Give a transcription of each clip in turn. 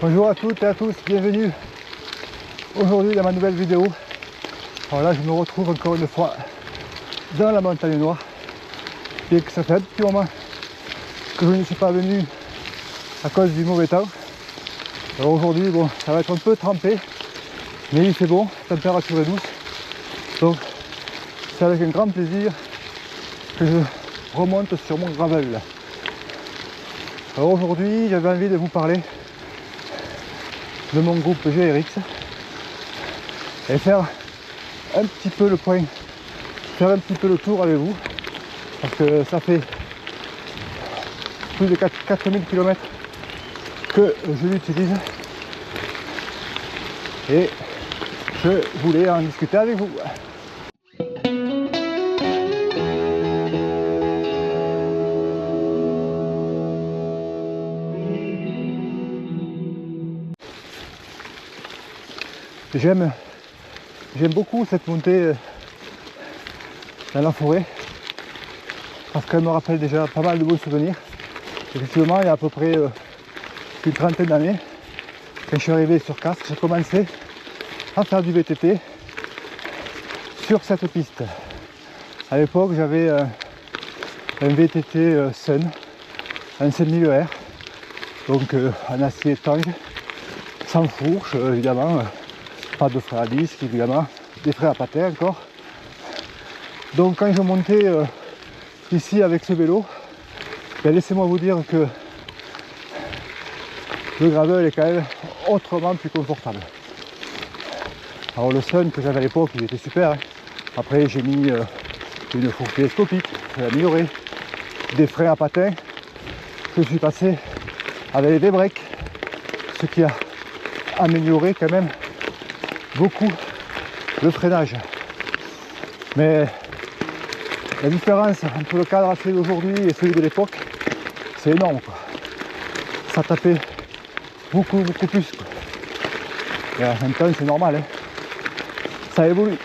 Bonjour à toutes et à tous, bienvenue aujourd'hui dans ma nouvelle vidéo. Alors là je me retrouve encore une fois dans la montagne noire, bien que ça fait un petit moment que je ne suis pas venu à cause du mauvais temps. Alors aujourd'hui bon, ça va être un peu trempé, mais il fait bon, la température est douce, donc c'est avec un grand plaisir que je remonte sur mon gravel. Alors aujourd'hui j'avais envie de vous parler de mon groupe GRX et faire un petit peu le point, faire un petit peu le tour avec vous, parce que ça fait plus de 4000 km que je l'utilise et je voulais en discuter avec vous. J'aime beaucoup cette montée dans la forêt parce qu'elle me rappelle déjà pas mal de beaux souvenirs. Effectivement, il y a à peu près une trentaine d'années, quand je suis arrivé sur Castres, j'ai commencé à faire du VTT sur cette piste. À l'époque, j'avais un VTT Sun, un 5000 R, donc en acier tangue, sans fourche, évidemment, pas de frein à disque, évidemment, des freins à patins encore. Donc quand je montais ici avec ce vélo, ben, laissez-moi vous dire que le gravel est quand même autrement plus confortable. Alors le Sun que j'avais à l'époque, il était super, hein. Après j'ai mis une fourche télescopique, j'ai amélioré, des freins à patins, je suis passé avec des breaks, ce qui a amélioré quand même beaucoup le freinage. Mais la différence entre le cadre assez d'aujourd'hui et celui de l'époque, c'est énorme, quoi. Ça tapait beaucoup plus, quoi. Et en même temps c'est normal, hein. Ça évolue.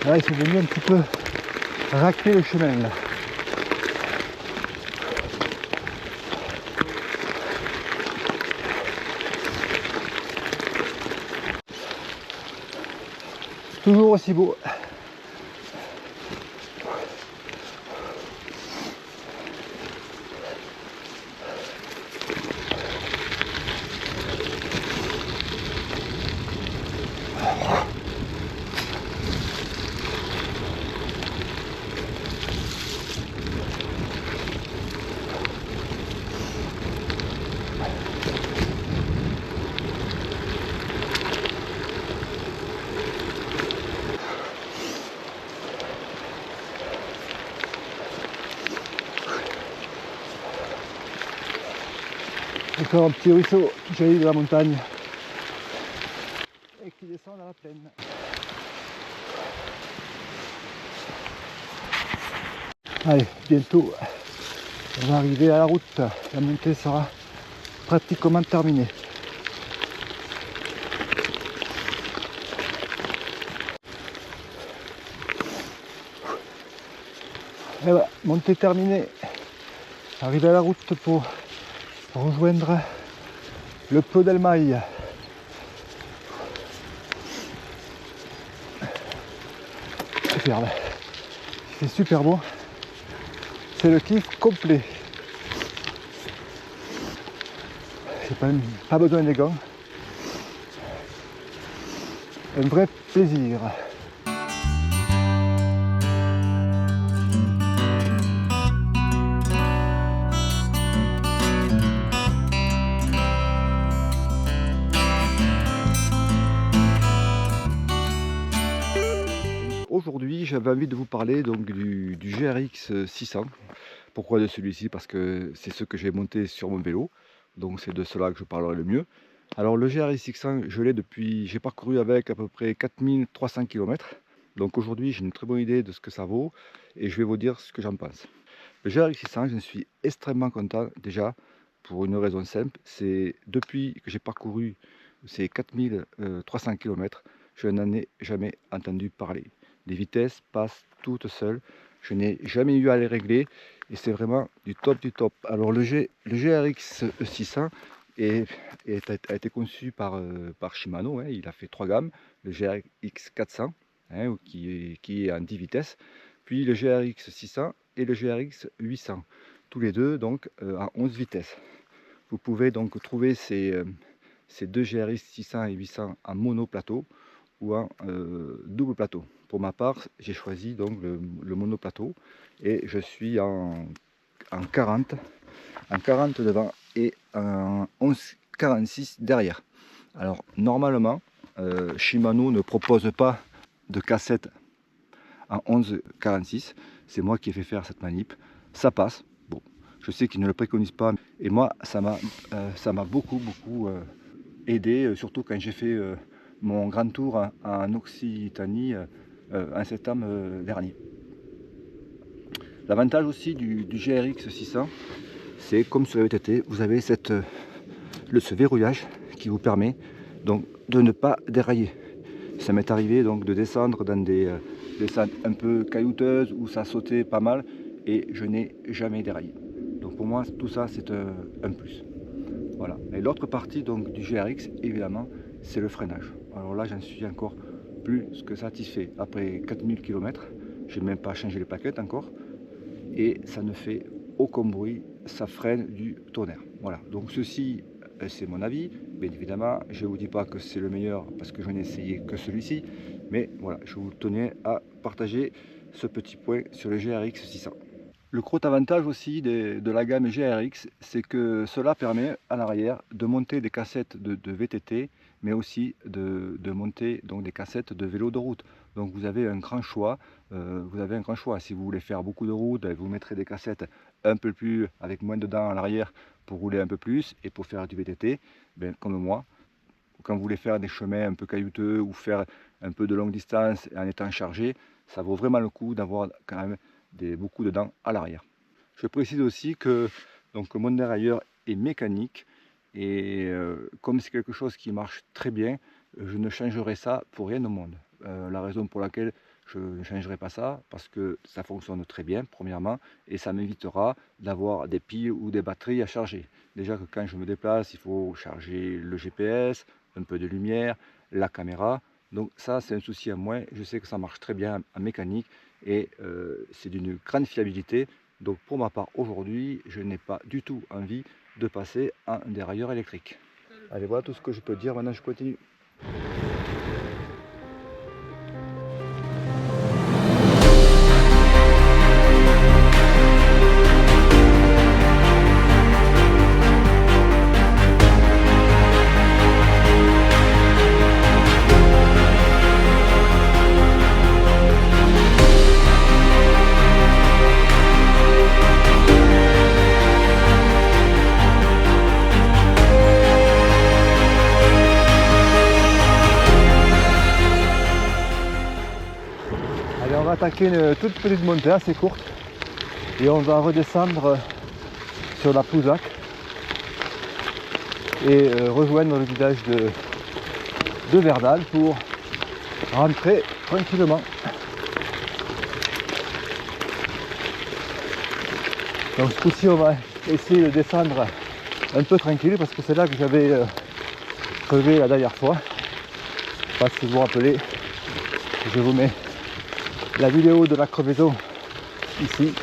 Là ils sont venus un petit peu racler le chemin là. Toujours aussi beau. Encore un petit ruisseau qui jaillit de la montagne et qui descend dans la plaine. Allez, bientôt on va arriver à la route, la montée sera pratiquement terminée. Et voilà, montée terminée, arrivé à la route pour rejoindre le Plot del Mai. Superbe, c'est super beau, c'est le kiff complet. J'ai pas besoin des gants, un vrai plaisir. Aujourd'hui, j'avais envie de vous parler donc du GRX 600. Pourquoi de celui-ci? Parce que c'est ce que j'ai monté sur mon vélo, donc c'est de cela que je parlerai le mieux. Alors le GRX 600, je l'ai depuis, j'ai parcouru avec à peu près 4300 km. Donc aujourd'hui, j'ai une très bonne idée de ce que ça vaut et je vais vous dire ce que j'en pense. Le GRX 600, je suis extrêmement content déjà pour une raison simple, c'est depuis que j'ai parcouru ces 4300 km, je n'en ai jamais entendu parler. Les vitesses passent toutes seules. Je n'ai jamais eu à les régler et c'est vraiment du top du top. Alors le GRX 600 a été conçu par Shimano, hein. Il a fait 3 gammes, le GRX 400 hein, qui est en 10 vitesses, puis le GRX 600 et le GRX 800, tous les deux donc à 11 vitesses. Vous pouvez donc trouver ces deux GRX 600 et 800 en monoplateau ou en double plateau. Pour ma part, j'ai choisi donc le monoplateau et je suis en 40 devant et en 11,46 derrière. Alors normalement, Shimano ne propose pas de cassette en 11,46. C'est moi qui ai fait faire cette manip. Ça passe. Bon, je sais qu'ils ne le préconisent pas. Et moi, ça m'a beaucoup aidé, surtout quand j'ai fait mon grand tour en Occitanie en septembre dernier. L'avantage aussi du GRX 600, c'est comme sur la VTT, vous avez ce verrouillage qui vous permet donc de ne pas dérailler. Ça m'est arrivé donc de descendre dans des descentes un peu caillouteuses où ça sautait pas mal et je n'ai jamais déraillé. Donc pour moi tout ça c'est un plus. Voilà. Et l'autre partie donc du GRX évidemment c'est le freinage. Alors là j'en suis encore plus que satisfait. Après 4000 km, je n'ai même pas changé les plaquettes encore et ça ne fait aucun bruit, ça freine du tonnerre. Voilà, donc ceci c'est mon avis. Bien évidemment, je ne vous dis pas que c'est le meilleur parce que je n'ai essayé que celui-ci, mais voilà, je vous tenais à partager ce petit point sur le GRX 600. Le gros avantage aussi de la gamme GRX, c'est que cela permet à l'arrière de monter des cassettes de VTT, mais aussi de monter donc des cassettes de vélo de route. Donc vous avez un grand choix. Si vous voulez faire beaucoup de route, vous mettrez des cassettes un peu plus avec moins de dents à l'arrière pour rouler un peu plus et pour faire du VTT, ben, comme moi. Quand vous voulez faire des chemins un peu caillouteux ou faire un peu de longue distance en étant chargé, ça vaut vraiment le coup d'avoir quand même beaucoup de dents à l'arrière. Je précise aussi que donc, mon dérailleur est mécanique et comme c'est quelque chose qui marche très bien, je ne changerai ça pour rien au monde. La raison pour laquelle je ne changerai pas ça, parce que ça fonctionne très bien premièrement et ça m'évitera d'avoir des piles ou des batteries à charger. Déjà que quand je me déplace, il faut charger le GPS, un peu de lumière, la caméra. Donc ça c'est un souci à moins. Je sais que ça marche très bien en mécanique et c'est d'une grande fiabilité. Donc pour ma part aujourd'hui, je n'ai pas du tout envie de passer à un dérailleur électrique. Allez, voilà tout ce que je peux dire. Maintenant je continue. On va attaquer une toute petite montée assez courte et on va redescendre sur la Pouzac et rejoindre le village de Verdal pour rentrer tranquillement. Donc ce coup-ci on va essayer de descendre un peu tranquille parce que c'est là que j'avais crevé la dernière fois. Je ne sais pas si vous vous rappelez, je vous mets la vidéo de la crevaison ici.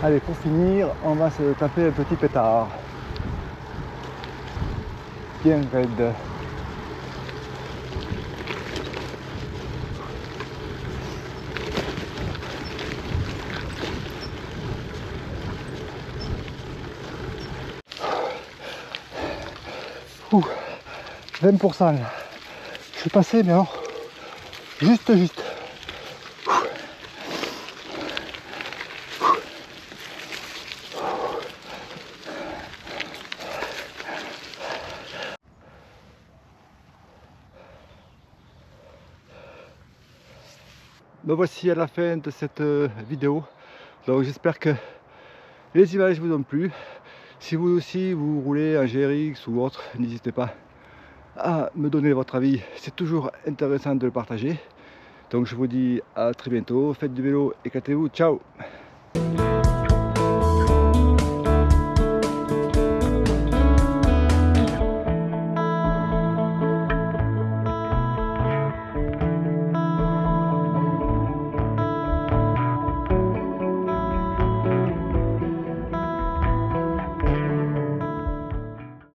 Allez, pour finir, on va se taper un petit pétard. Bien raide. Ouh, 20% là. Je suis passé, mais alors, juste. Me voici à la fin de cette vidéo. Donc j'espère que les images vous ont plu. Si vous aussi vous roulez en GRX ou autre, n'hésitez pas à me donner votre avis. C'est toujours intéressant de le partager. Donc je vous dis à très bientôt. Faites du vélo, éclatez-vous. Ciao!